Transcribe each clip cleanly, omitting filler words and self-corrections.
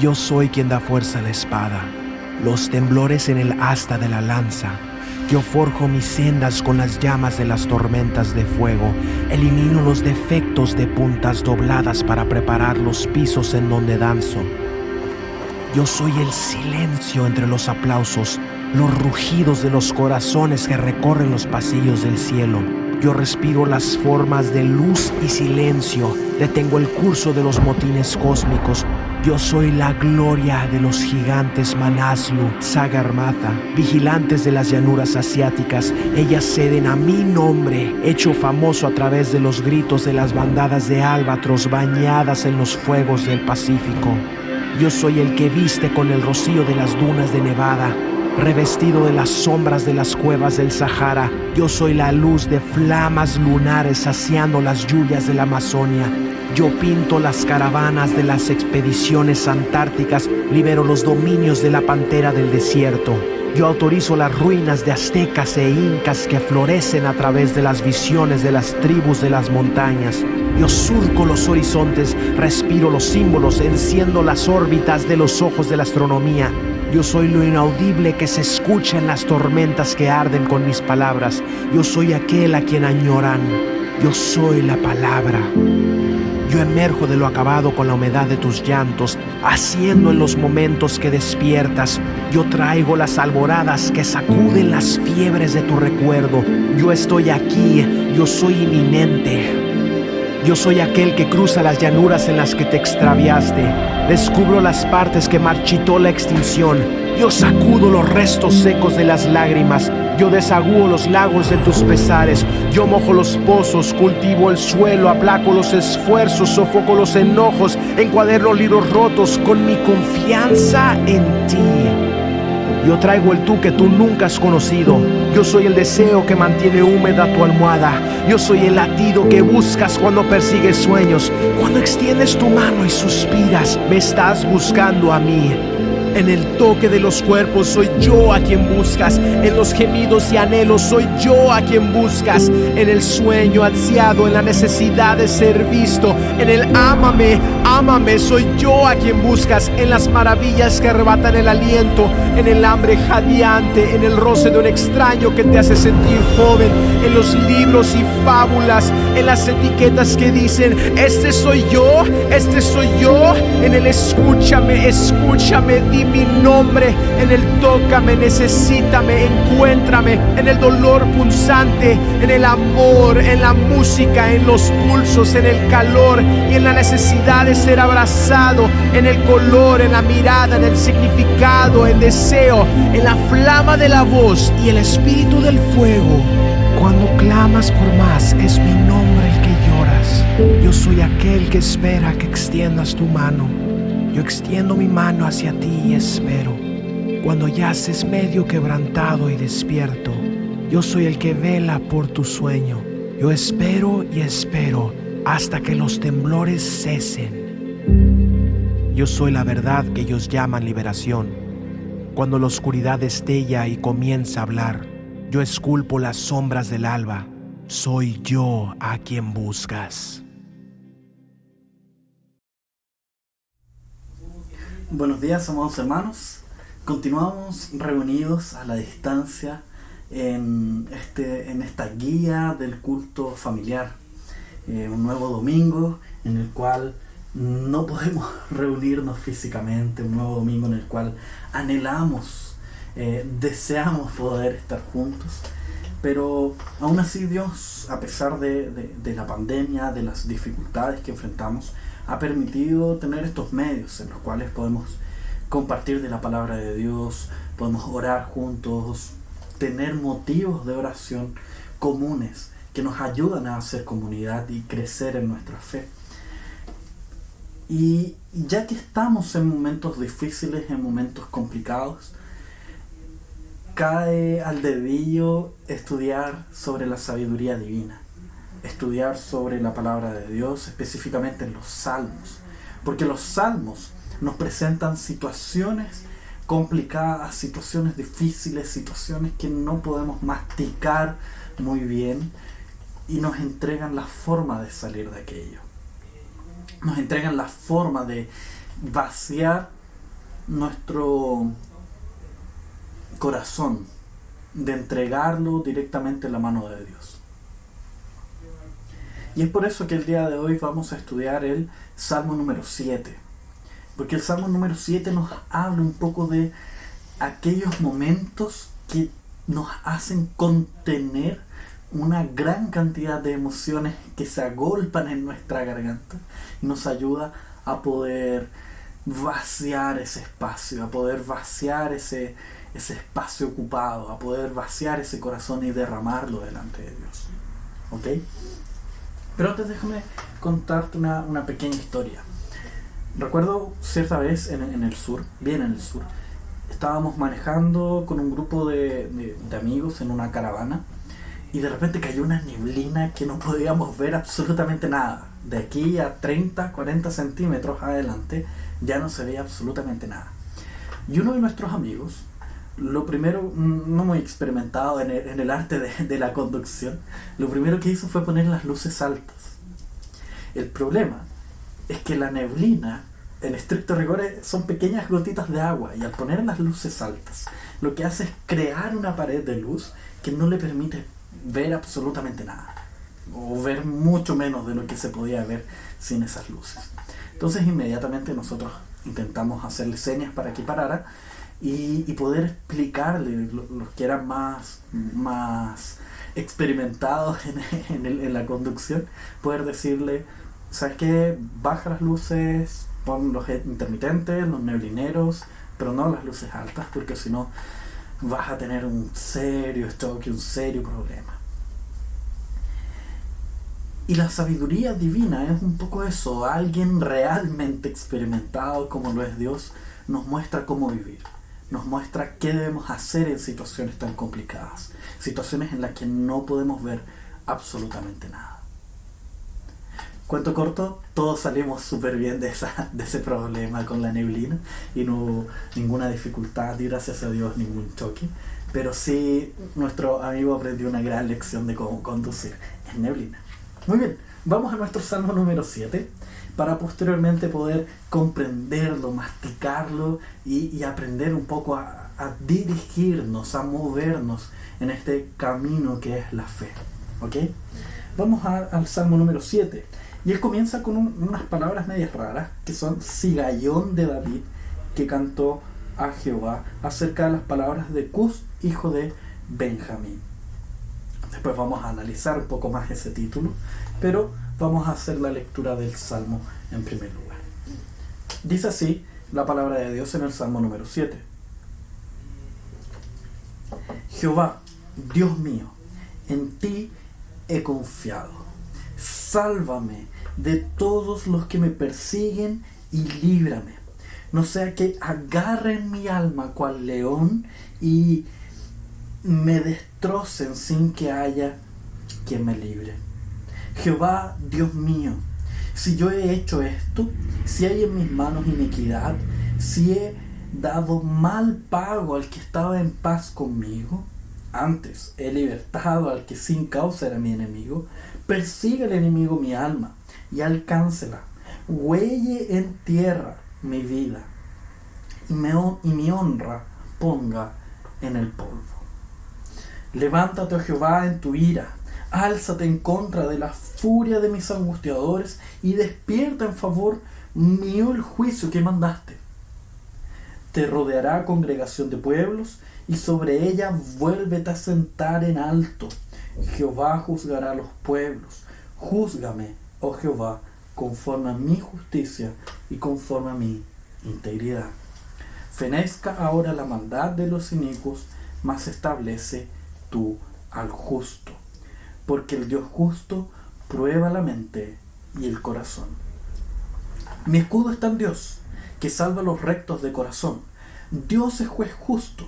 Yo soy quien da fuerza a la espada, los temblores en el asta de la lanza. Yo forjo mis sendas con las llamas de las tormentas de fuego. Elimino los defectos de puntas dobladas para preparar los pisos en donde danzo. Yo soy el silencio entre los aplausos, los rugidos de los corazones que recorren los pasillos del cielo. Yo respiro las formas de luz y silencio. Detengo el curso de los motines cósmicos. Yo soy la gloria de los gigantes Manaslu, Sagarmatha, vigilantes de las llanuras asiáticas. Ellas ceden a mi nombre, hecho famoso a través de los gritos de las bandadas de albatros bañadas en los fuegos del Pacífico. Yo soy el que viste con el rocío de las dunas de Nevada, revestido de las sombras de las cuevas del Sahara. Yo soy la luz de flamas lunares saciando las lluvias de la Amazonia. Yo pinto las caravanas de las expediciones antárticas, libero los dominios de la pantera del desierto. Yo autorizo las ruinas de aztecas e incas que florecen a través de las visiones de las tribus de las montañas. Yo surco los horizontes, respiro los símbolos, enciendo las órbitas de los ojos de la astronomía. Yo soy lo inaudible que se escucha en las tormentas que arden con mis palabras. Yo soy aquel a quien añoran. Yo soy la palabra. Yo emerjo de lo acabado con la humedad de tus llantos, haciendo en los momentos que despiertas. Yo traigo las alboradas que sacuden las fiebres de tu recuerdo. Yo estoy aquí, yo soy inminente. Yo soy aquel que cruza las llanuras en las que te extraviaste. Descubro las partes que marchitó la extinción. Yo sacudo los restos secos de las lágrimas. Yo desagúo los lagos de tus pesares. Yo mojo los pozos, cultivo el suelo, aplaco los esfuerzos, sofoco los enojos, encuaderno libros rotos con mi confianza en ti. Yo traigo el tú que tú nunca has conocido. Yo soy el deseo que mantiene húmeda tu almohada. Yo soy el latido que buscas cuando persigues sueños. Cuando extiendes tu mano y suspiras, me estás buscando a mí. En el toque de los cuerpos soy yo a quien buscas. En los gemidos y anhelos soy yo a quien buscas. En el sueño ansiado, en la necesidad de ser visto. En el ámame, ámame, soy yo a quien buscas. En las maravillas que arrebatan el aliento. En el hambre jadeante, en el roce de un extraño que te hace sentir joven. En los libros y fábulas, en las etiquetas que dicen este soy yo, este soy yo. En el escúchame, escúchame, di mi nombre. En el tócame, necesítame, encuéntrame. En el dolor pulsante, en el amor, en la música, en los pulsos, en el calor y en la necesidad de ser abrazado. En el color, en la mirada, en el significado, el deseo, en la flama de la voz y el espíritu del fuego. Cuando clamas por más, es mi nombre el que lloras. Yo soy aquel que espera que extiendas tu mano. Yo extiendo mi mano hacia ti y espero. Cuando yaces medio quebrantado y despierto, yo soy el que vela por tu sueño. Yo espero y espero hasta que los temblores cesen. Yo soy la verdad que ellos llaman liberación. Cuando la oscuridad destella y comienza a hablar, yo esculpo las sombras del alba. Soy yo a quien buscas. Buenos días, amados hermanos. Continuamos reunidos a la distancia en esta guía del culto familiar. Un nuevo domingo en el cual no podemos reunirnos físicamente. Un nuevo domingo en el cual anhelamos, deseamos poder estar juntos. Pero aún así Dios, a pesar de la pandemia, de las dificultades que enfrentamos, ha permitido tener estos medios en los cuales podemos compartir de la palabra de Dios, podemos orar juntos, tener motivos de oración comunes que nos ayudan a hacer comunidad y crecer en nuestra fe. Y ya que estamos en momentos difíciles, en momentos complicados, cae al dedillo estudiar sobre la sabiduría divina. Estudiar sobre la palabra de Dios, específicamente en los salmos, porque los salmos nos presentan situaciones complicadas, situaciones difíciles, situaciones que no podemos masticar muy bien y nos entregan la forma de salir de aquello, nos entregan la forma de vaciar nuestro corazón, de entregarlo directamente en la mano de Dios. Y es por eso que el día de hoy vamos a estudiar el Salmo número 7. Porque el Salmo número 7 nos habla un poco de aquellos momentos que nos hacen contener una gran cantidad de emociones que se agolpan en nuestra garganta y nos ayuda a poder vaciar ese espacio, a poder vaciar ese espacio ocupado, a poder vaciar ese corazón y derramarlo delante de Dios. ¿Ok? Pero antes déjame contarte una pequeña historia. Recuerdo cierta vez en el sur, bien en el sur, estábamos manejando con un grupo de amigos en una caravana y de repente cayó una neblina que no podíamos ver absolutamente nada. De aquí a 30, 40 centímetros adelante ya no se veía absolutamente nada. Y uno de nuestros amigos, lo primero, no muy experimentado en el arte de la conducción, lo primero que hizo fue poner las luces altas. El problema es que la neblina, en estricto rigor, son pequeñas gotitas de agua, y al poner las luces altas, lo que hace es crear una pared de luz que no le permite ver absolutamente nada, o ver mucho menos de lo que se podía ver sin esas luces. Entonces inmediatamente nosotros intentamos hacerle señas para que parara y poder explicarle, los que eran más experimentados en la conducción, poder decirle: ¿sabes qué? Baja las luces, pon los intermitentes, los neblineros, pero no las luces altas, porque si no vas a tener un serio choque, un serio problema. Y la sabiduría divina es un poco eso. Alguien realmente experimentado como lo es Dios nos muestra cómo vivir, nos muestra qué debemos hacer en situaciones tan complicadas, situaciones en las que no podemos ver absolutamente nada. Cuento corto, todos salimos súper bien de ese problema con la neblina y no hubo ninguna dificultad y gracias a Dios ningún choque, pero sí nuestro amigo aprendió una gran lección de cómo conducir en neblina. Muy bien, vamos a nuestro Salmo número 7 para posteriormente poder comprenderlo, masticarlo y aprender un poco a dirigirnos, a movernos en este camino que es la fe. ¿Ok? Vamos al Salmo número 7. Y él comienza con unas palabras medias raras, que son Sigayón de David, que cantó a Jehová, acerca de las palabras de Cus, hijo de Benjamín. Después vamos a analizar un poco más ese título, pero vamos a hacer la lectura del Salmo en primer lugar. Dice así la palabra de Dios en el Salmo número 7. Jehová, Dios mío, en ti he confiado. Sálvame de todos los que me persiguen y líbrame. No sea que agarren mi alma cual león y me destrocen sin que haya quien me libre. Jehová, Dios mío, si yo he hecho esto, si hay en mis manos iniquidad, si he dado mal pago al que estaba en paz conmigo, antes he libertado al que sin causa era mi enemigo, persiga el enemigo mi alma y alcáncela, huelle en tierra mi vida y mi honra ponga en el polvo. Levántate, oh Jehová, en tu ira, álzate en contra de la furia de mis angustiadores y despierta en favor mío el juicio que mandaste. Te rodeará congregación de pueblos y sobre ella vuélvete a sentar en alto. Jehová juzgará a los pueblos. Júzgame, oh Jehová, conforme a mi justicia y conforme a mi integridad. Fenezca ahora la maldad de los inicuos, mas establece tú al justo. Porque el Dios justo prueba la mente y el corazón. Mi escudo está en Dios, que salva a los rectos de corazón. Dios es juez justo,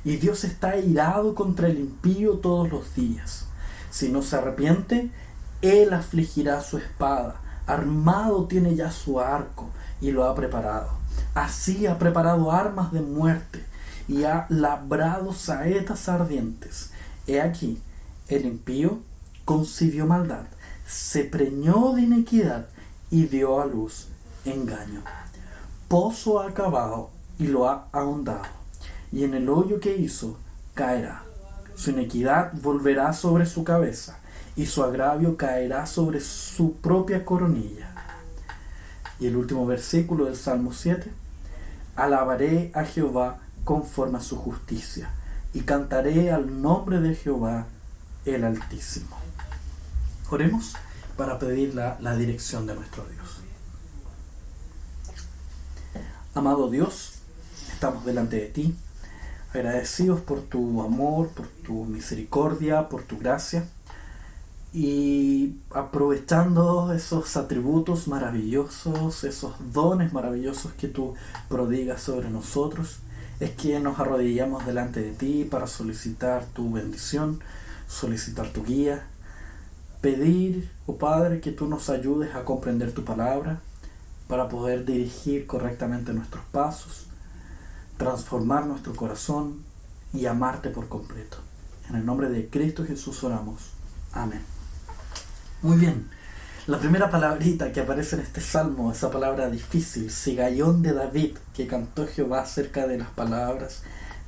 y Dios está airado contra el impío todos los días. Si no se arrepiente, Él afligirá su espada. Armado tiene ya su arco, y lo ha preparado. Así ha preparado armas de muerte, y ha labrado saetas ardientes. He aquí, el impío concibió maldad, se preñó de iniquidad, y dio a luz engaño. Pozo ha cavado y lo ha ahondado, y en el hoyo que hizo caerá. Su iniquidad volverá sobre su cabeza, y su agravio caerá sobre su propia coronilla. Y el último versículo del Salmo 7. Alabaré a Jehová conforme a su justicia, y cantaré al nombre de Jehová el Altísimo. Oremos para pedir la dirección de nuestro Dios. Amado Dios, estamos delante de ti, agradecidos por tu amor, por tu misericordia, por tu gracia, y aprovechando esos atributos maravillosos, esos dones maravillosos que tú prodigas sobre nosotros, es que nos arrodillamos delante de ti para solicitar tu bendición, solicitar tu guía, pedir, oh Padre, que tú nos ayudes a comprender tu palabra para poder dirigir correctamente nuestros pasos, transformar nuestro corazón y amarte por completo. En el nombre de Cristo Jesús oramos. Amén. Muy bien, la primera palabrita que aparece en este salmo, esa palabra difícil, sigayón de David, que cantó Jehová acerca de las palabras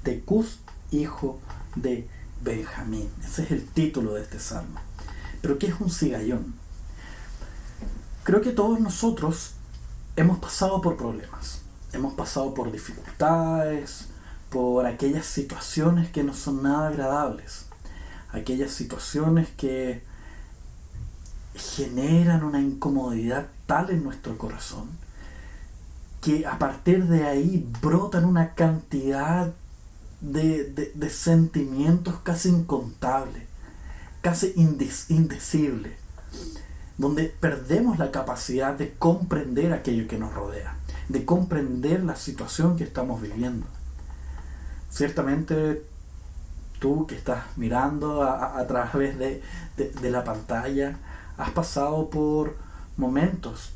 de Cus, hijo de Benjamín. Ese es el título de este salmo. ¿Pero qué es un sigayón? Creo que todos nosotros hemos pasado por problemas, hemos pasado por dificultades, por aquellas situaciones que no son nada agradables, aquellas situaciones que generan una incomodidad tal en nuestro corazón que a partir de ahí brotan una cantidad de sentimientos casi incontables, casi indecibles, donde perdemos la capacidad de comprender aquello que nos rodea, de comprender la situación que estamos viviendo. Ciertamente tú que estás mirando a través de la pantalla, has pasado por momentos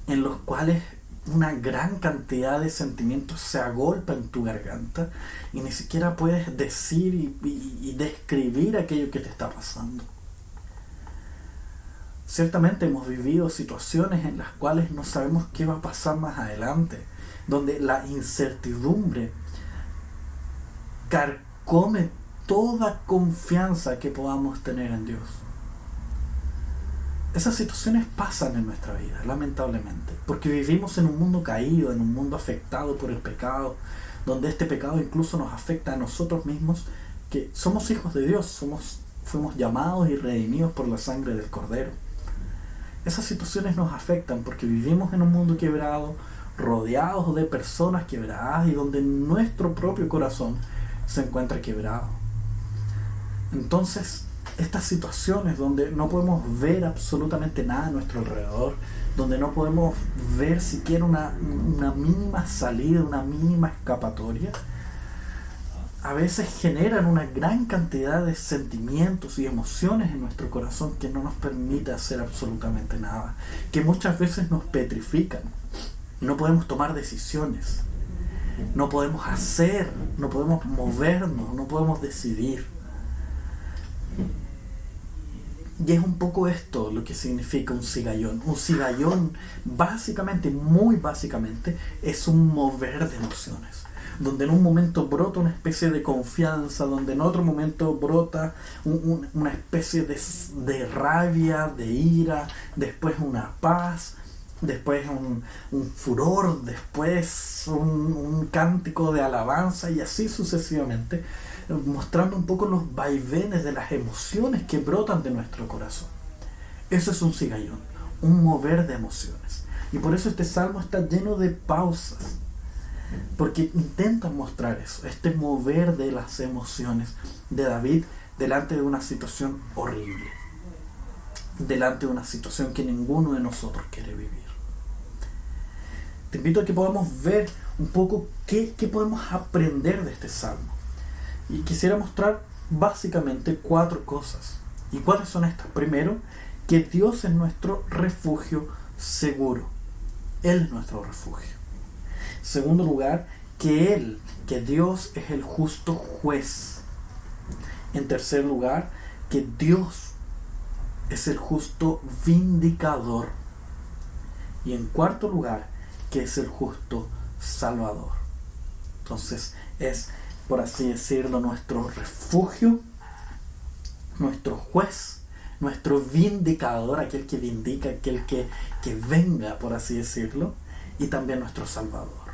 en los cuales una gran cantidad de sentimientos se agolpa en tu garganta y ni siquiera puedes decir y describir aquello que te está pasando. Ciertamente hemos vivido situaciones en las cuales no sabemos qué va a pasar más adelante, donde la incertidumbre carcome toda confianza que podamos tener en Dios. Esas situaciones pasan en nuestra vida, lamentablemente, porque vivimos en un mundo caído, en un mundo afectado por el pecado, donde este pecado incluso nos afecta a nosotros mismos, que somos hijos de Dios, fuimos llamados y redimidos por la sangre del Cordero. Esas situaciones nos afectan porque vivimos en un mundo quebrado, rodeados de personas quebradas y donde nuestro propio corazón se encuentra quebrado. Entonces, estas situaciones donde no podemos ver absolutamente nada a nuestro alrededor, donde no podemos ver siquiera una mínima salida, una mínima escapatoria, a veces generan una gran cantidad de sentimientos y emociones en nuestro corazón que no nos permite hacer absolutamente nada, que muchas veces nos petrifican. No podemos tomar decisiones, no podemos hacer, no podemos movernos, no podemos decidir. Y es un poco esto lo que significa un sigayón. Un sigayón, básicamente, muy básicamente, es un mover de emociones, donde en un momento brota una especie de confianza, donde en otro momento brota una especie de rabia, de ira, después una paz, después un furor, después un cántico de alabanza y así sucesivamente, mostrando un poco los vaivenes de las emociones que brotan de nuestro corazón. Eso es un sigayón, un mover de emociones. Y por eso este salmo está lleno de pausas, porque intenta mostrar eso, este mover de las emociones de David delante de una situación horrible, delante de una situación que ninguno de nosotros quiere vivir. Te invito a que podamos ver un poco qué podemos aprender de este salmo. Y quisiera mostrar básicamente 4 cosas. ¿Y cuáles son estas? Primero, que Dios es nuestro refugio seguro. Él es nuestro refugio. Segundo lugar, que Dios es el justo juez. En tercer lugar, que Dios es el justo vindicador. Y en cuarto lugar, que es el justo Salvador. Entonces es, por así decirlo, nuestro refugio, nuestro juez, nuestro vindicador, aquel que vindica, aquel que venga, por así decirlo, y también nuestro Salvador.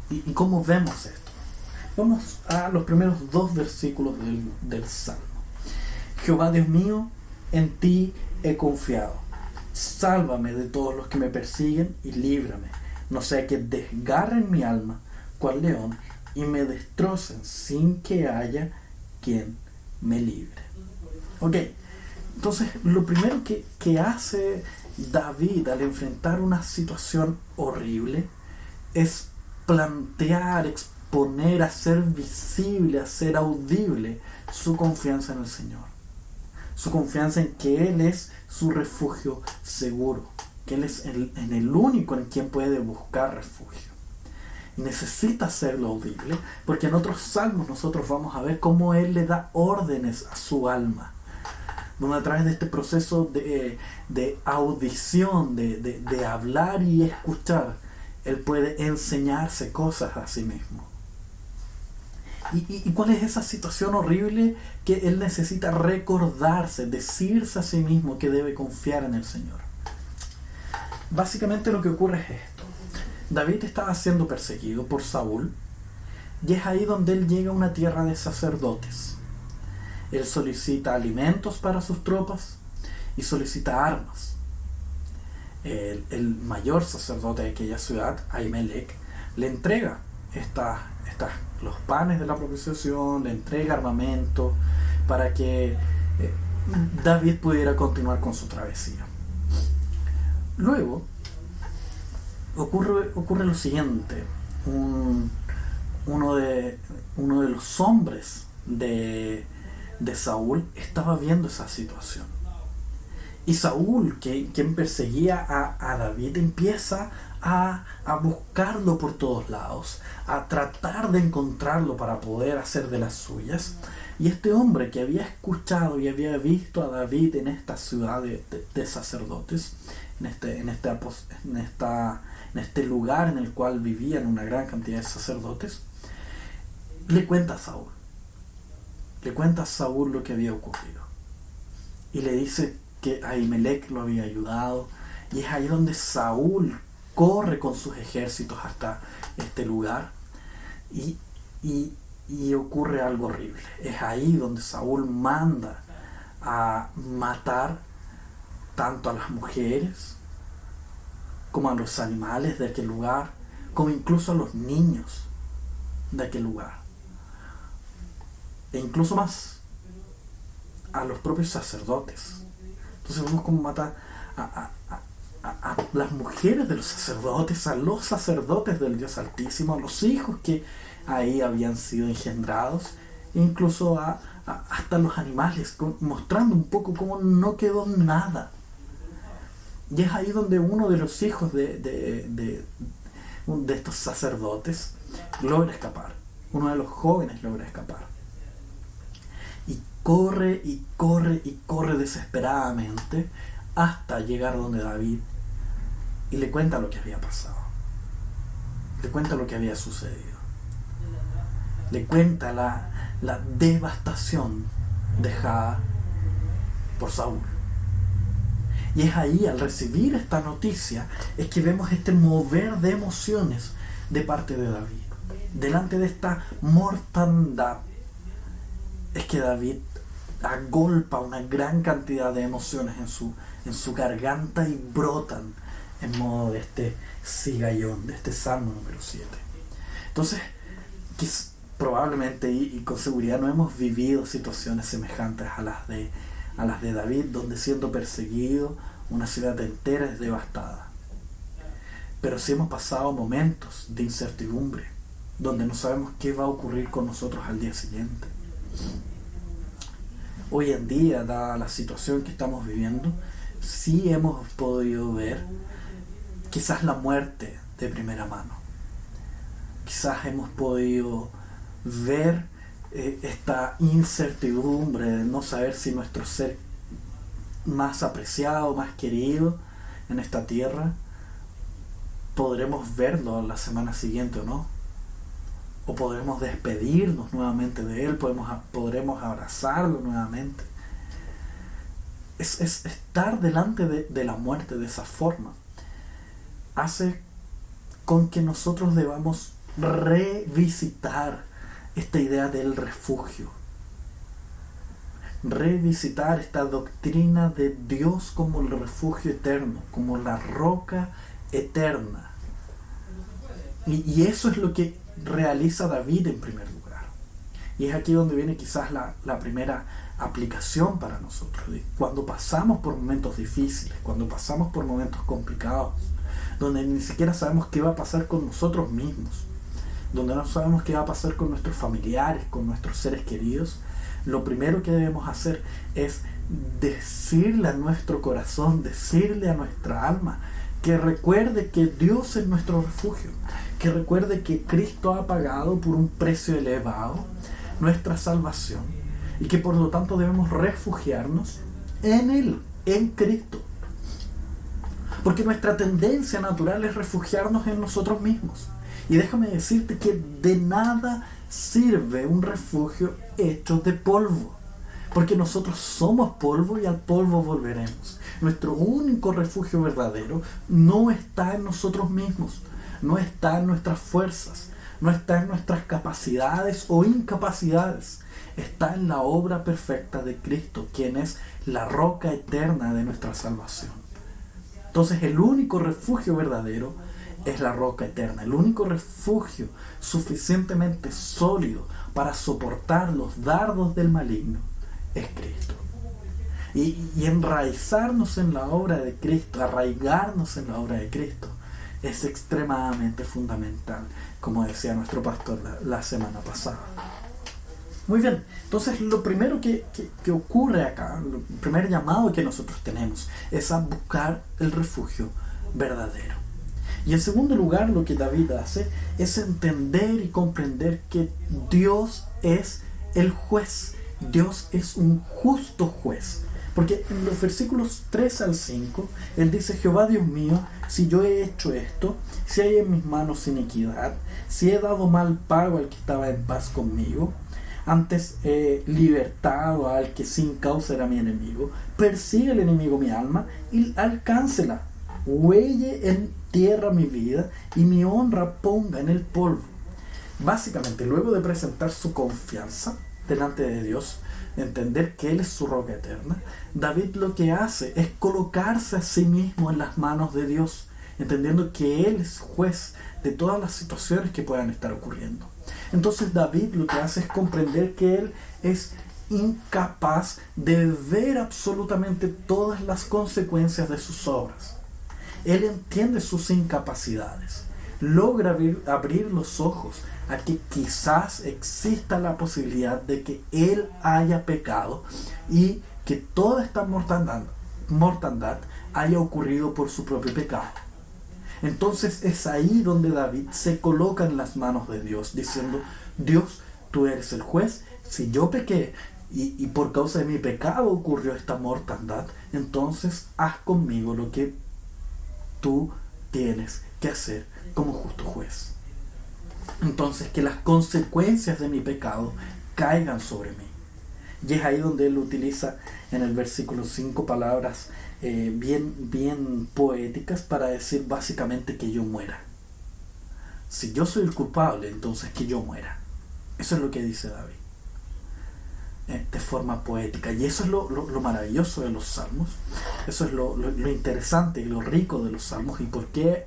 ¿Y cómo vemos esto? Vamos a los primeros 2 versículos del Salmo. Jehová Dios mío, en ti he confiado. Sálvame de todos los que me persiguen y líbrame. No sea que desgarren mi alma, cual león, y me destrocen sin que haya quien me libre. Ok, entonces lo primero que hace David al enfrentar una situación horrible es plantear, exponer, hacer visible, hacer audible su confianza en el Señor. Su confianza en que Él es su refugio seguro, que Él es en el único en quien puede buscar refugio. Necesita hacerlo audible, porque en otros salmos nosotros vamos a ver cómo Él le da órdenes a su alma, donde a través de este proceso de audición, de hablar y escuchar, Él puede enseñarse cosas a sí mismo. ¿Y cuál es esa situación horrible que Él necesita recordarse, decirse a sí mismo que debe confiar en el Señor? Básicamente lo que ocurre es esto. David estaba siendo perseguido por Saúl, y es ahí donde él llega a una tierra de sacerdotes. Él solicita alimentos para sus tropas y solicita armas. El mayor sacerdote de aquella ciudad, Ahimelech, le entrega los panes de la propiciación, le entrega armamento para que David pudiera continuar con su travesía. Luego ocurre lo siguiente. Uno de los hombres de Saúl estaba viendo esa situación. Y Saúl, quien perseguía a David, empieza a buscarlo por todos lados, a tratar de encontrarlo para poder hacer de las suyas. Y este hombre que había escuchado y había visto a David en esta ciudad de sacerdotes, en este lugar en el cual vivían una gran cantidad de sacerdotes, le cuenta a Saúl lo que había ocurrido. Y le dice que Ahimelech lo había ayudado, y es ahí donde Saúl corre con sus ejércitos hasta este lugar y ocurre algo horrible. Es ahí donde Saúl manda a matar tanto a las mujeres como a los animales de aquel lugar, como incluso a los niños de aquel lugar, e incluso más a los propios sacerdotes. Entonces vemos cómo mata a las mujeres de los sacerdotes, a los sacerdotes del Dios Altísimo, a los hijos que ahí habían sido engendrados, e incluso hasta los animales, mostrando un poco cómo no quedó nada. Y es ahí donde uno de los hijos de estos sacerdotes logra escapar. Uno de los jóvenes logra escapar. Y corre y corre y corre desesperadamente hasta llegar donde David, y le cuenta lo que había pasado. Le cuenta lo que había sucedido. Le cuenta la devastación dejada por Saúl. Y es ahí, al recibir esta noticia, es que vemos este mover de emociones de parte de David. Delante de esta mortandad, es que David agolpa una gran cantidad de emociones en su garganta y brotan en modo de este sigallón, de este Salmo número 7. Entonces, probablemente y con seguridad no hemos vivido situaciones semejantes a las de David, donde siendo perseguido, una ciudad entera es devastada. Pero sí hemos pasado momentos de incertidumbre, donde no sabemos qué va a ocurrir con nosotros al día siguiente. Hoy en día, dada la situación que estamos viviendo, sí hemos podido ver quizás la muerte de primera mano. Quizás hemos podido ver esta incertidumbre de no saber si nuestro ser más apreciado, más querido en esta tierra podremos verlo la semana siguiente o no. O podremos despedirnos nuevamente de Él, podremos abrazarlo nuevamente. Es estar delante de la muerte de esa forma hace con que nosotros debamos revisitar esta idea del refugio. Revisitar esta doctrina de Dios como el refugio eterno, como la roca eterna. Y eso es lo que realiza David en primer lugar. Y es aquí donde viene quizás la primera aplicación para nosotros. Cuando pasamos por momentos difíciles, cuando pasamos por momentos complicados, donde ni siquiera sabemos qué va a pasar con nosotros mismos, donde no sabemos qué va a pasar con nuestros familiares, con nuestros seres queridos, lo primero que debemos hacer es decirle a nuestro corazón, decirle a nuestra alma, que recuerde que Dios es nuestro refugio, que recuerde que Cristo ha pagado por un precio elevado nuestra salvación y que por lo tanto debemos refugiarnos en Él, en Cristo. Porque nuestra tendencia natural es refugiarnos en nosotros mismos. Y déjame decirte que de nada sirve un refugio hecho de polvo. Porque nosotros somos polvo y al polvo volveremos. Nuestro único refugio verdadero no está en nosotros mismos, no está en nuestras fuerzas, no está en nuestras capacidades o incapacidades. Está en la obra perfecta de Cristo, quien es la roca eterna de nuestra salvación. Entonces el único refugio verdadero es la roca eterna. El único refugio suficientemente sólido para soportar los dardos del maligno es Cristo. Y enraizarnos en la obra de Cristo, arraigarnos en la obra de Cristo, es extremadamente fundamental, como decía nuestro pastor la semana pasada. Muy bien, entonces lo primero que ocurre acá, el primer llamado que nosotros tenemos es a buscar el refugio verdadero. Y en segundo lugar, lo que David hace es entender y comprender que Dios es el juez. Dios es un justo juez. Porque en los versículos 3 al 5, él dice: Jehová Dios mío, si yo he hecho esto, si hay en mis manos iniquidad, si he dado mal pago al que estaba en paz conmigo, antes he libertado al que sin causa era mi enemigo, persigue el enemigo mi alma y alcáncela, huelle en tierra mi vida y mi honra ponga en el polvo. Básicamente, luego de presentar su confianza delante de Dios, entender que Él es su roca eterna, David lo que hace es colocarse a sí mismo en las manos de Dios, entendiendo que Él es juez de todas las situaciones que puedan estar ocurriendo. Entonces David lo que hace es comprender que Él es incapaz de ver absolutamente todas las consecuencias de sus obras. Él entiende sus incapacidades, logra abrir los ojos a que quizás exista la posibilidad de que Él haya pecado y que toda esta mortandad haya ocurrido por su propio pecado. Entonces es ahí donde David se coloca en las manos de Dios, diciendo: Dios, tú eres el juez. Si yo pequé y por causa de mi pecado ocurrió esta mortandad, entonces haz conmigo lo que tú tienes que hacer como justo juez. Entonces que las consecuencias de mi pecado caigan sobre mí. Y es ahí donde él utiliza en el versículo 5 palabras bien poéticas para decir básicamente que yo muera. Si yo soy el culpable, entonces que yo muera. Eso es lo que dice David, de forma poética. Y eso es lo maravilloso de los salmos. Eso es lo interesante y lo rico de los salmos, y por qué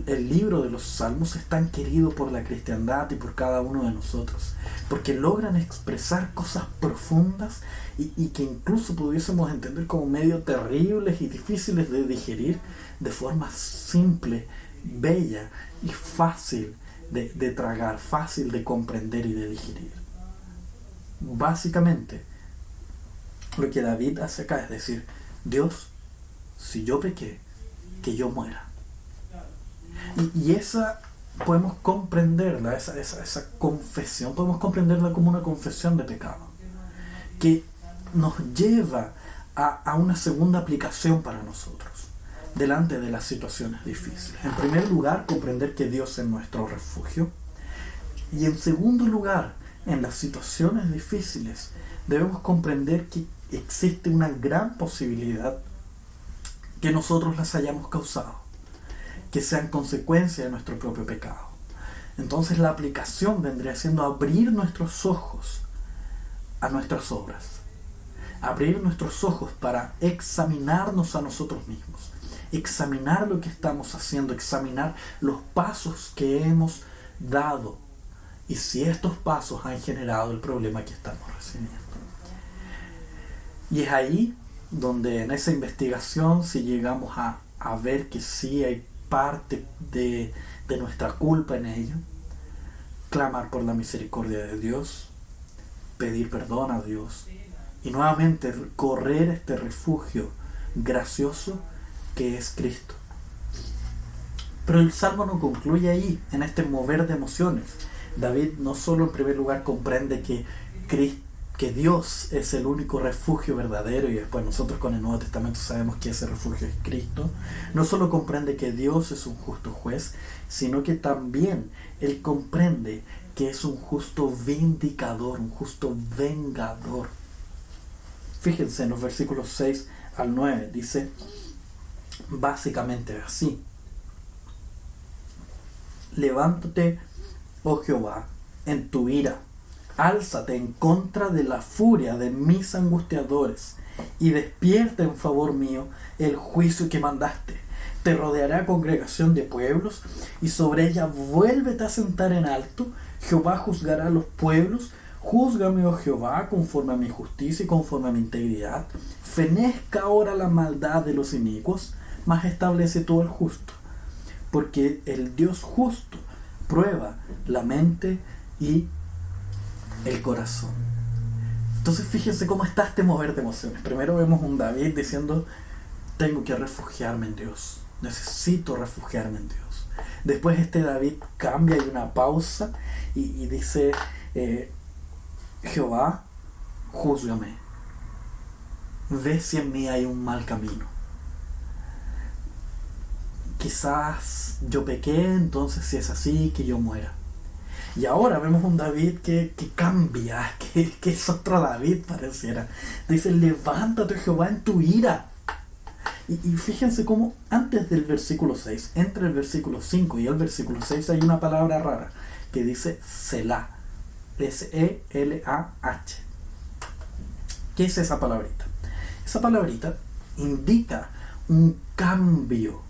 el libro de los salmos es tan querido por la cristiandad y por cada uno de nosotros, porque logran expresar cosas profundas y que incluso pudiésemos entender como medio terribles y difíciles de digerir, de forma simple, bella y fácil de tragar, fácil de comprender y de digerir. Básicamente lo que David hace acá es decir: Dios, si yo pequé, que yo muera. Y esa podemos comprenderla, esa confesión, podemos comprenderla como una confesión de pecado, que nos lleva a una segunda aplicación para nosotros. delante de las situaciones difíciles. En primer lugar, comprender que Dios es nuestro refugio. Y en segundo lugar, en las situaciones difíciles, debemos comprender que existe una gran posibilidad que nosotros las hayamos causado, que sean consecuencia de nuestro propio pecado. Entonces la aplicación vendría siendo abrir nuestros ojos a nuestras obras, abrir nuestros ojos para examinarnos a nosotros mismos, examinar lo que estamos haciendo, examinar los pasos que hemos dado y si estos pasos han generado el problema que estamos recibiendo. Y es ahí donde en esa investigación, si llegamos a ver que sí hay parte de nuestra culpa en ello, clamar por la misericordia de Dios, pedir perdón a Dios y nuevamente correr este refugio gracioso que es Cristo. Pero el Salmo no concluye ahí, en este mover de emociones. David no solo en primer lugar comprende que Dios es el único refugio verdadero, y después nosotros con el Nuevo Testamento sabemos que ese refugio es Cristo. No solo comprende que Dios es un justo juez, sino que también Él comprende que es un justo vindicador, un justo vengador. Fíjense en los versículos 6 al 9, dice básicamente así: levántate, oh Jehová, en tu ira, álzate en contra de la furia de mis angustiadores, y despierta en favor mío el juicio que mandaste. Te rodeará congregación de pueblos, y sobre ella vuélvete a sentar en alto. Jehová juzgará a los pueblos. Júzgame, oh Jehová, conforme a mi justicia y conforme a mi integridad. Fenezca ahora la maldad de los inicuos, mas establece tú el justo. Porque el Dios justo prueba la mente y el corazón. Entonces fíjense cómo está este mover de emociones. Primero vemos un David diciendo: tengo que refugiarme en Dios, necesito refugiarme en Dios. Después este David cambia, hay una pausa y dice: Jehová, júzgame, ve si en mí hay un mal camino. Quizás yo pequé, entonces si es así, que yo muera. Y ahora vemos un David que cambia, que es otro David pareciera. Dice: levántate, Jehová, en tu ira. Y fíjense cómo antes del versículo 6, entre el versículo 5 y el versículo 6 hay una palabra rara que dice Selah. S-E-L-A-H. ¿Qué es esa palabrita? Esa palabrita indica un cambio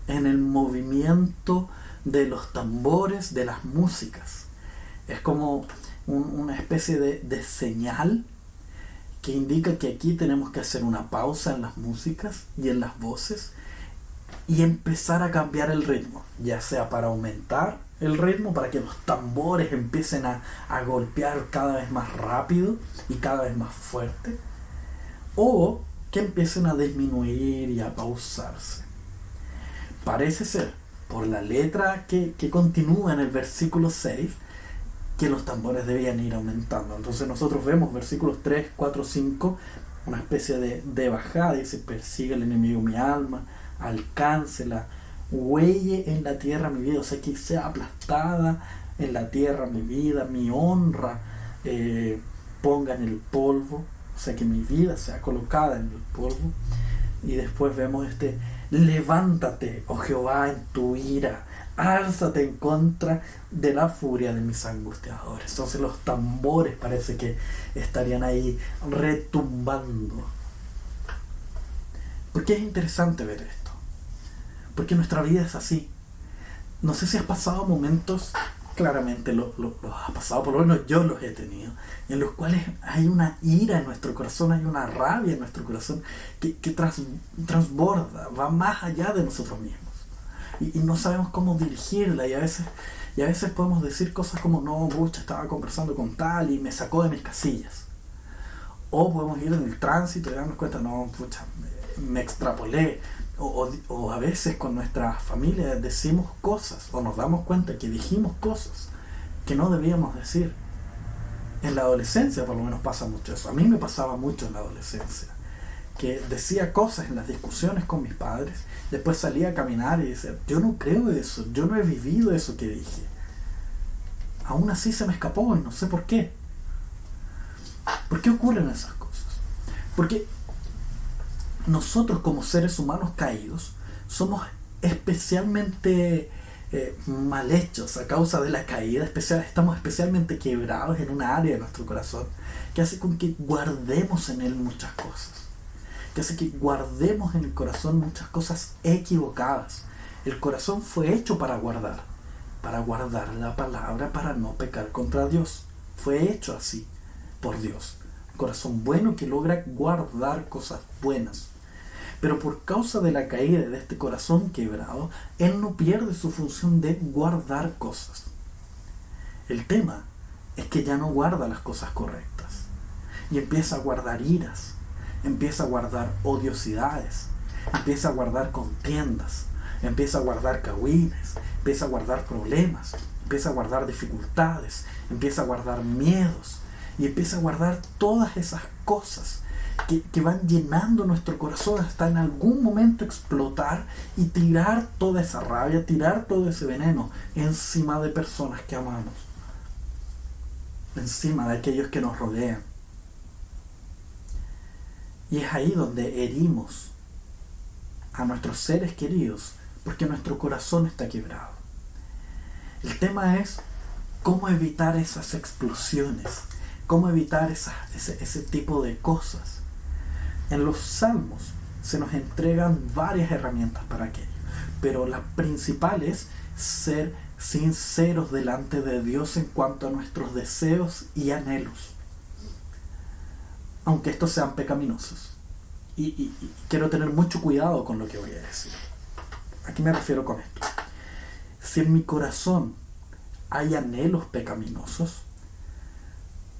en el movimiento de los tambores, de las músicas. Es como una especie de señal que indica que aquí tenemos que hacer una pausa en las músicas y en las voces y empezar a cambiar el ritmo, ya sea para aumentar el ritmo, para que los tambores empiecen a golpear cada vez más rápido y cada vez más fuerte, o que empiecen a disminuir y a pausarse. Parece ser, por la letra que continúa en el versículo 6, que los tambores debían ir aumentando. Entonces nosotros vemos versículos 3, 4, 5, una especie de bajada. Dice: persigue el enemigo mi alma, alcáncela, huelle en la tierra mi vida, o sea, que sea aplastada en la tierra mi vida, mi honra ponga en el polvo, o sea, que mi vida sea colocada en el polvo. Y después vemos levántate, oh Jehová, en tu ira, álzate en contra de la furia de mis angustiadores. Entonces los tambores parece que estarían ahí retumbando. Porque es interesante ver esto, porque nuestra vida es así. No sé si has pasado momentos, claramente los has pasado, por lo menos yo los he tenido, en los cuales hay una ira en nuestro corazón, hay una rabia en nuestro corazón que transborda, va más allá de nosotros mismos. Y no sabemos cómo dirigirla, y a veces podemos decir cosas como: no, pucha, estaba conversando con tal y me sacó de mis casillas. O podemos ir en el tránsito y darnos cuenta: no, pucha, me extrapolé. O a veces con nuestra familia decimos cosas, o nos damos cuenta que dijimos cosas que no debíamos decir. En la adolescencia por lo menos pasa mucho eso. A mí me pasaba mucho en la adolescencia, que decía cosas en las discusiones con mis padres, después salía a caminar y decía, yo no creo eso, yo no he vivido eso que dije. Aún así se me escapó y no sé por qué. ¿Por qué ocurren esas cosas? Porque nosotros como seres humanos caídos somos especialmente mal hechos a causa de la caída, estamos especialmente quebrados en una área de nuestro corazón que hace con que guardemos en él muchas cosas, que hace que guardemos en el corazón muchas cosas equivocadas. El corazón fue hecho para guardar la palabra, para no pecar contra Dios. Fue hecho así por Dios. Un corazón bueno que logra guardar cosas buenas. Pero por causa de la caída de este corazón quebrado, él no pierde su función de guardar cosas. El tema es que ya no guarda las cosas correctas. Y empieza a guardar iras, empieza a guardar odiosidades, empieza a guardar contiendas, empieza a guardar cagüines, empieza a guardar problemas, empieza a guardar dificultades, empieza a guardar miedos y empieza a guardar todas esas cosas que van llenando nuestro corazón hasta en algún momento explotar y tirar toda esa rabia, tirar todo ese veneno encima de personas que amamos, encima de aquellos que nos rodean. Y es ahí donde herimos a nuestros seres queridos porque nuestro corazón está quebrado. El tema es cómo evitar esas explosiones, cómo evitar ese tipo de cosas. En los Salmos se nos entregan varias herramientas para aquello, pero la principal es ser sinceros delante de Dios en cuanto a nuestros deseos y anhelos, aunque estos sean pecaminosos. Y quiero tener mucho cuidado con lo que voy a decir. ¿A qué me refiero con esto? Si en mi corazón hay anhelos pecaminosos,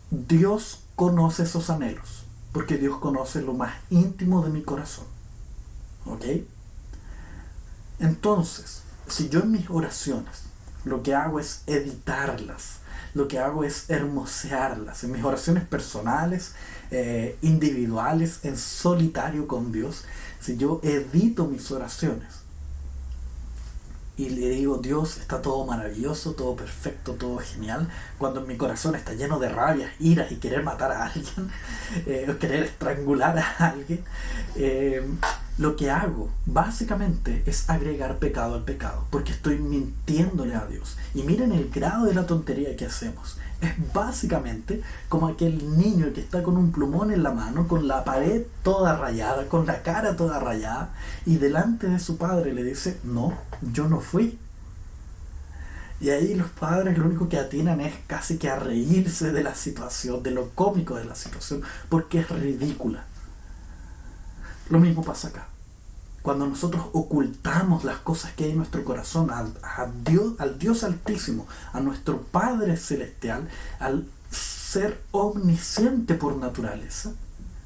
Dios conoce esos anhelos, porque Dios conoce lo más íntimo de mi corazón. ¿Ok? Entonces, si yo en mis oraciones lo que hago es editarlas, lo que hago es hermosearlas, en mis oraciones personales, individuales, en solitario con Dios, si yo edito mis oraciones y le digo, Dios, está todo maravilloso, todo perfecto, todo genial, cuando en mi corazón está lleno de rabias, iras y querer matar a alguien, o querer estrangular a alguien, lo que hago básicamente es agregar pecado al pecado, porque estoy mintiéndole a Dios. Y miren el grado de la tontería que hacemos. Es básicamente como aquel niño que está con un plumón en la mano, con la pared toda rayada, con la cara toda rayada, y delante de su padre le dice, no, yo no fui. Y ahí los padres lo único que atinan es casi que a reírse de la situación, de lo cómico de la situación, porque es ridícula. Lo mismo pasa acá. Cuando nosotros ocultamos las cosas que hay en nuestro corazón al Dios Altísimo, a nuestro Padre Celestial, al ser omnisciente por naturaleza,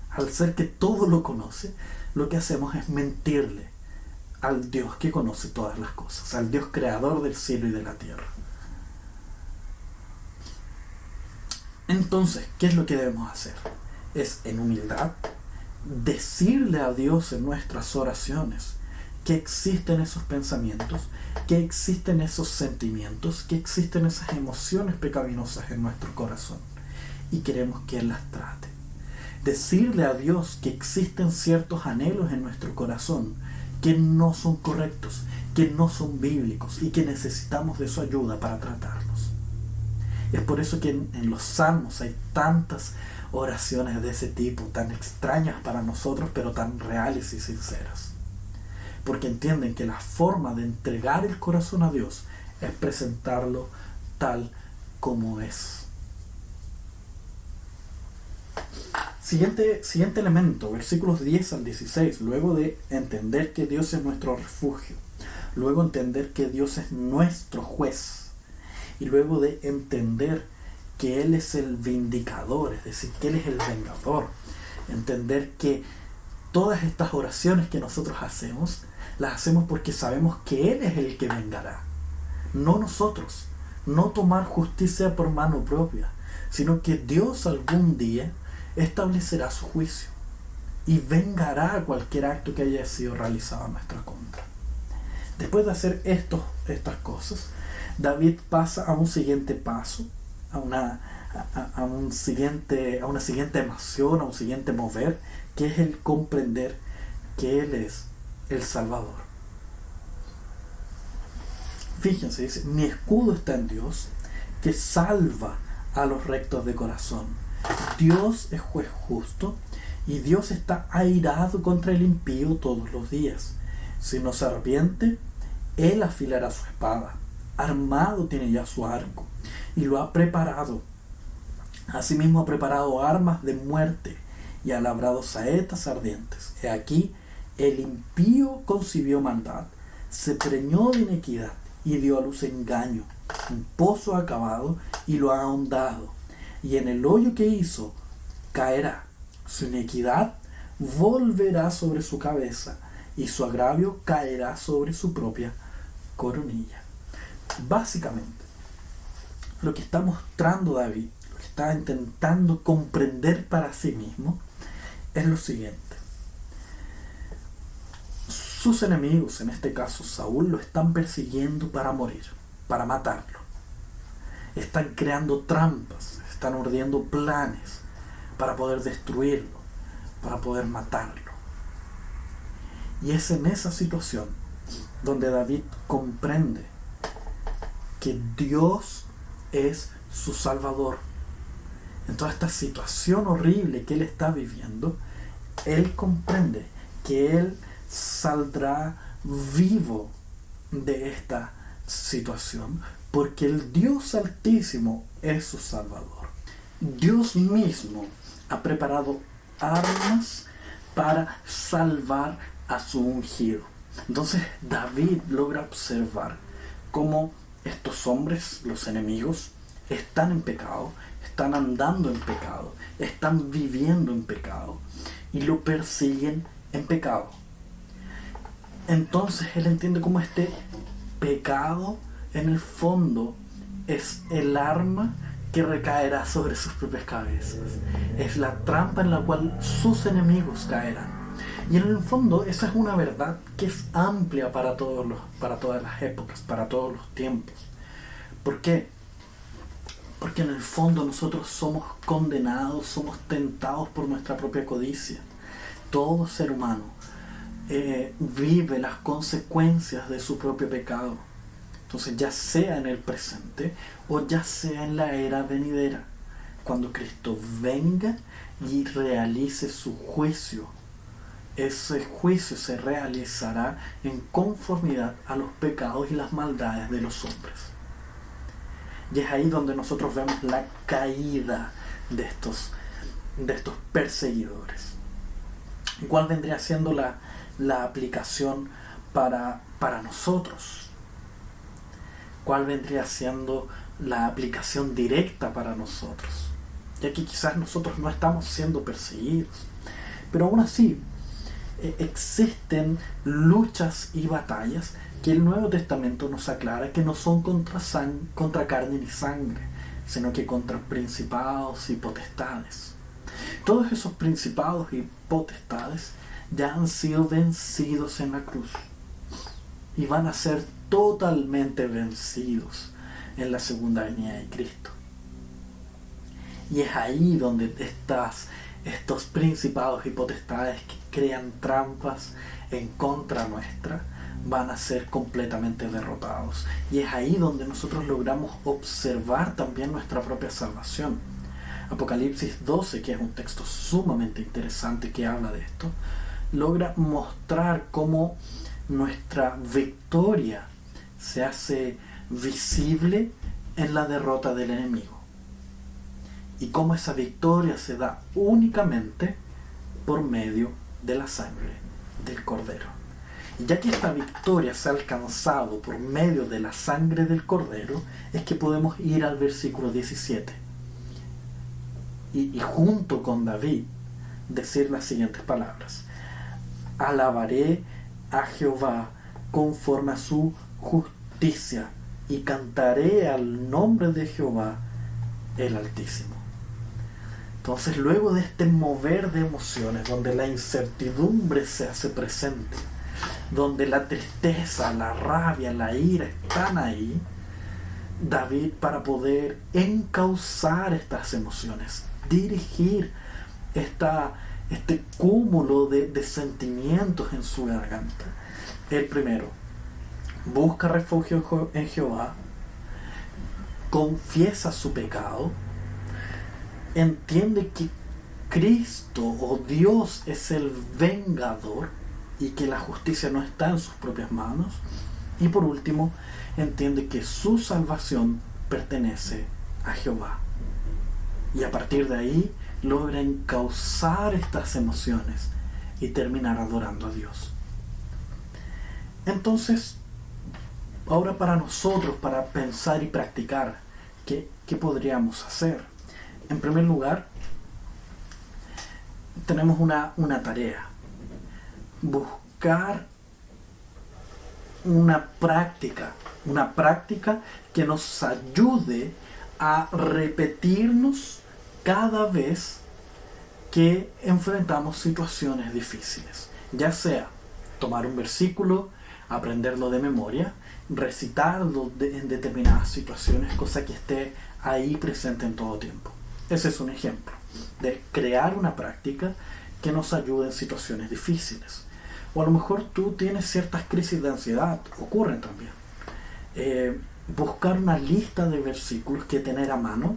al ser que todo lo conoce, lo que hacemos es mentirle al Dios que conoce todas las cosas, al Dios creador del cielo y de la tierra. Entonces, ¿qué es lo que debemos hacer? Es en humildad decirle a Dios en nuestras oraciones que existen esos pensamientos, que existen esos sentimientos, que existen esas emociones pecaminosas en nuestro corazón y queremos que Él las trate. Decirle a Dios que existen ciertos anhelos en nuestro corazón que no son correctos, que no son bíblicos y que necesitamos de su ayuda para tratarlos. Es por eso que en los Salmos hay tantas oraciones de ese tipo, tan extrañas para nosotros, pero tan reales y sinceras. Porque entienden que la forma de entregar el corazón a Dios es presentarlo tal como es. Siguiente elemento, versículos 10 al 16. Luego de entender que Dios es nuestro refugio, luego entender que Dios es nuestro juez, y luego de entender que Él es el vindicador, es decir, que Él es el vengador. Entender que todas estas oraciones que nosotros hacemos, las hacemos porque sabemos que Él es el que vengará. No nosotros. No tomar justicia por mano propia, sino que Dios algún día establecerá su juicio. y vengará cualquier acto que haya sido realizado en nuestra contra. Después de hacer estas cosas, David pasa a un siguiente paso, a una siguiente emoción, a un siguiente mover, que es el comprender que Él es el Salvador. Fíjense, dice: mi escudo está en Dios, que salva a los rectos de corazón. Dios es juez justo, y Dios está airado contra el impío todos los días. Si no se arrepiente, Él afilará su espada. Armado tiene ya su arco, y lo ha preparado. Asimismo ha preparado armas de muerte, y ha labrado saetas ardientes. He aquí, el impío concibió maldad, se preñó de inequidad, y dio a luz engaño. Un pozo ha cavado, y lo ha ahondado, y en el hoyo que hizo caerá. Su iniquidad volverá sobre su cabeza, y su agravio caerá sobre su propia coronilla. Básicamente, lo que está mostrando David, lo que está intentando comprender para sí mismo, es lo siguiente. Sus enemigos, en este caso Saúl, lo están persiguiendo para morir, para matarlo. Están creando trampas, están urdiendo planes para poder destruirlo, para poder matarlo. Y es en esa situación donde David comprende que Dios es su Salvador. En toda esta situación horrible que él está viviendo, él comprende que él saldrá vivo de esta situación, porque el Dios Altísimo es su Salvador. Dios mismo ha preparado armas para salvar a su ungido. Entonces David logra observar cómo estos hombres, los enemigos, están en pecado, están andando en pecado, están viviendo en pecado y lo persiguen en pecado. Entonces él entiende cómo este pecado en el fondo es el arma que recaerá sobre sus propias cabezas. Es la trampa en la cual sus enemigos caerán. Y en el fondo esa es una verdad que es amplia para todas las épocas, para todos los tiempos. ¿Por qué? Porque en el fondo nosotros somos condenados, somos tentados por nuestra propia codicia. Todo ser humano vive las consecuencias de su propio pecado. Entonces, ya sea en el presente o ya sea en la era venidera, cuando Cristo venga y realice su juicio, ese juicio se realizará en conformidad a los pecados y las maldades de los hombres. Y es ahí donde nosotros vemos la caída de estos perseguidores. ¿Cuál vendría siendo la aplicación para nosotros? ¿Cuál vendría siendo la aplicación directa para nosotros? Ya que quizás nosotros no estamos siendo perseguidos, pero aún así existen luchas y batallas que el Nuevo Testamento nos aclara que no son contra carne ni sangre, sino que contra principados y potestades. Todos esos principados y potestades ya han sido vencidos en la cruz y van a ser totalmente vencidos en la segunda venida de Cristo. Y es ahí donde estos principados y potestades que crean trampas en contra nuestra van a ser completamente derrotados. Y es ahí donde nosotros logramos observar también nuestra propia salvación. Apocalipsis 12, que es un texto sumamente interesante que habla de esto, logra mostrar cómo nuestra victoria se hace visible en la derrota del enemigo. Y cómo esa victoria se da únicamente por medio de la sangre del Cordero. Y ya que esta victoria se ha alcanzado por medio de la sangre del Cordero, es que podemos ir al versículo 17. Y junto con David decir las siguientes palabras: alabaré a Jehová conforme a su justicia y cantaré al nombre de Jehová el Altísimo. Entonces, luego de este mover de emociones, donde la incertidumbre se hace presente, donde la tristeza, la rabia, la ira están ahí, David, para poder encauzar estas emociones, dirigir este cúmulo de sentimientos en su garganta, el primero busca refugio en Jehová, confiesa su pecado, entiende que Cristo o Dios es el vengador y que la justicia no está en sus propias manos, y por último entiende que su salvación pertenece a Jehová, y a partir de ahí logra encauzar estas emociones y terminar adorando a Dios. Entonces, ahora para nosotros, para pensar y practicar, ¿qué podríamos hacer? En primer lugar, tenemos una tarea: buscar una práctica que nos ayude a repetirnos cada vez que enfrentamos situaciones difíciles, ya sea tomar un versículo, aprenderlo de memoria, recitarlo en determinadas situaciones, cosa que esté ahí presente en todo tiempo. Ese es un ejemplo de crear una práctica que nos ayude en situaciones difíciles. O a lo mejor tú tienes ciertas crisis de ansiedad, ocurren también. Buscar una lista de versículos que tener a mano,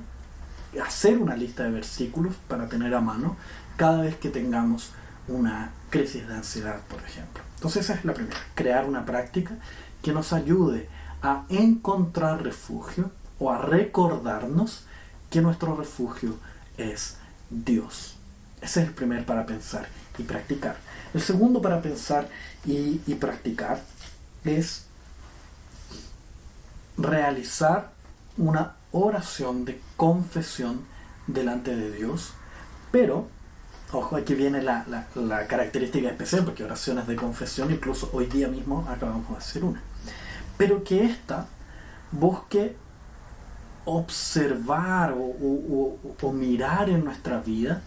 hacer una lista de versículos para tener a mano cada vez que tengamos una crisis de ansiedad, por ejemplo. Entonces esa es la primera: crear una práctica que nos ayude a encontrar refugio o a recordarnos que nuestro refugio es Dios. Ese es el primer para pensar y practicar. El segundo para pensar y practicar es realizar una oración de confesión delante de Dios, pero ojo, aquí viene la característica especial, porque oraciones de confesión, incluso hoy día mismo acabamos de hacer una, pero que ésta busque observar o mirar en nuestra vida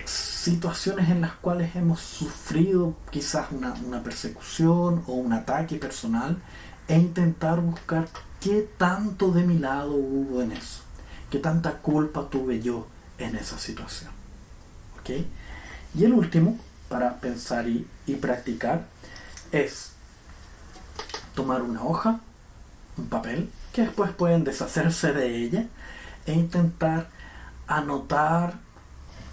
situaciones en las cuales hemos sufrido quizás una persecución o un ataque personal, e intentar buscar qué tanto de mi lado hubo en eso, qué tanta culpa tuve yo en esa situación. ¿Okay? Y el último para pensar y practicar es tomar una hoja, un papel, que después pueden deshacerse de ella, e intentar anotar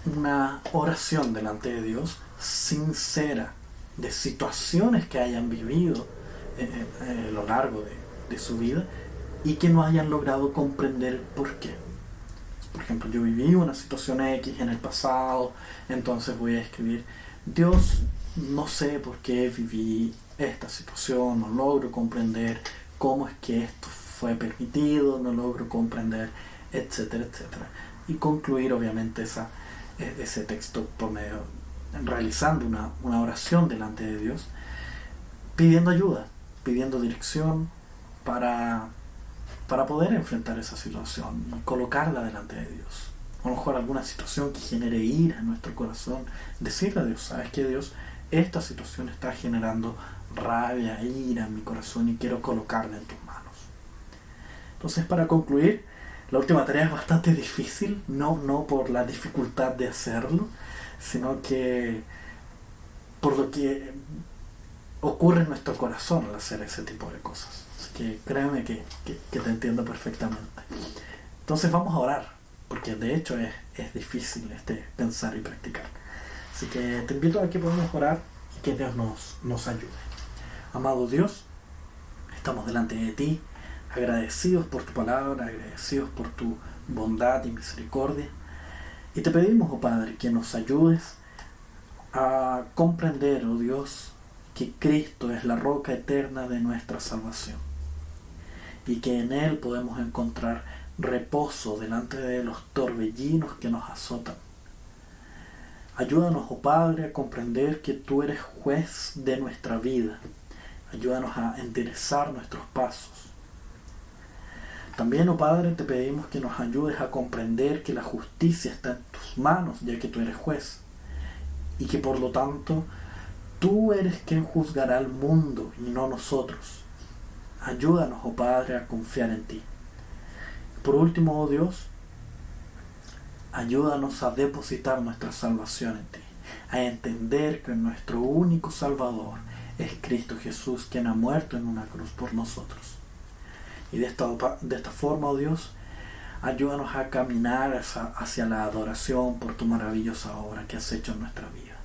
una oración delante de Dios sincera de situaciones que hayan vivido a lo largo de su vida y que no hayan logrado comprender por qué. Por ejemplo, yo viví una situación X en el pasado, entonces voy a escribir: Dios, no sé por qué viví esta situación, no logro comprender cómo es que esto fue permitido, no logro comprender, etcétera, etcétera. Y concluir obviamente ese texto por medio, realizando una oración delante de Dios, pidiendo ayuda, pidiendo dirección para poder enfrentar esa situación y colocarla delante de Dios. A lo mejor alguna situación que genere ira en nuestro corazón, decirle a Dios: ¿sabes qué, Dios? Esta situación está generando rabia, ira en mi corazón y quiero colocarla en tus manos. Entonces, para concluir, la última tarea es bastante difícil, no por la dificultad de hacerlo, sino que por lo que ocurre en nuestro corazón al hacer ese tipo de cosas. Así que créeme que te entiendo perfectamente. Entonces vamos a orar, porque de hecho es difícil pensar y practicar. Así que te invito a que podamos orar y que Dios nos ayude. Amado Dios, estamos delante de ti, agradecidos por tu palabra, agradecidos por tu bondad y misericordia. Y te pedimos, oh Padre, que nos ayudes a comprender, oh Dios, que Cristo es la roca eterna de nuestra salvación y que en Él podemos encontrar reposo delante de los torbellinos que nos azotan. Ayúdanos, oh Padre, a comprender que tú eres juez de nuestra vida. Ayúdanos a enderezar nuestros pasos. También, oh Padre, te pedimos que nos ayudes a comprender que la justicia está en tus manos, ya que tú eres juez, y que por lo tanto tú eres quien juzgará al mundo y no nosotros. Ayúdanos, oh Padre, a confiar en ti. Por último, oh Dios, ayúdanos a depositar nuestra salvación en ti, a entender que nuestro único Salvador es Cristo Jesús, quien ha muerto en una cruz por nosotros. Y de esta forma, oh Dios, ayúdanos a caminar hacia la adoración por tu maravillosa obra que has hecho en nuestra vida.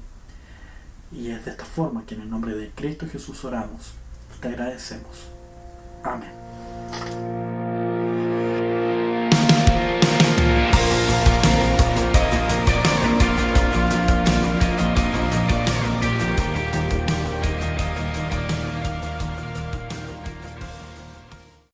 Y es de esta forma que en el nombre de Cristo Jesús oramos y te agradecemos. Amén.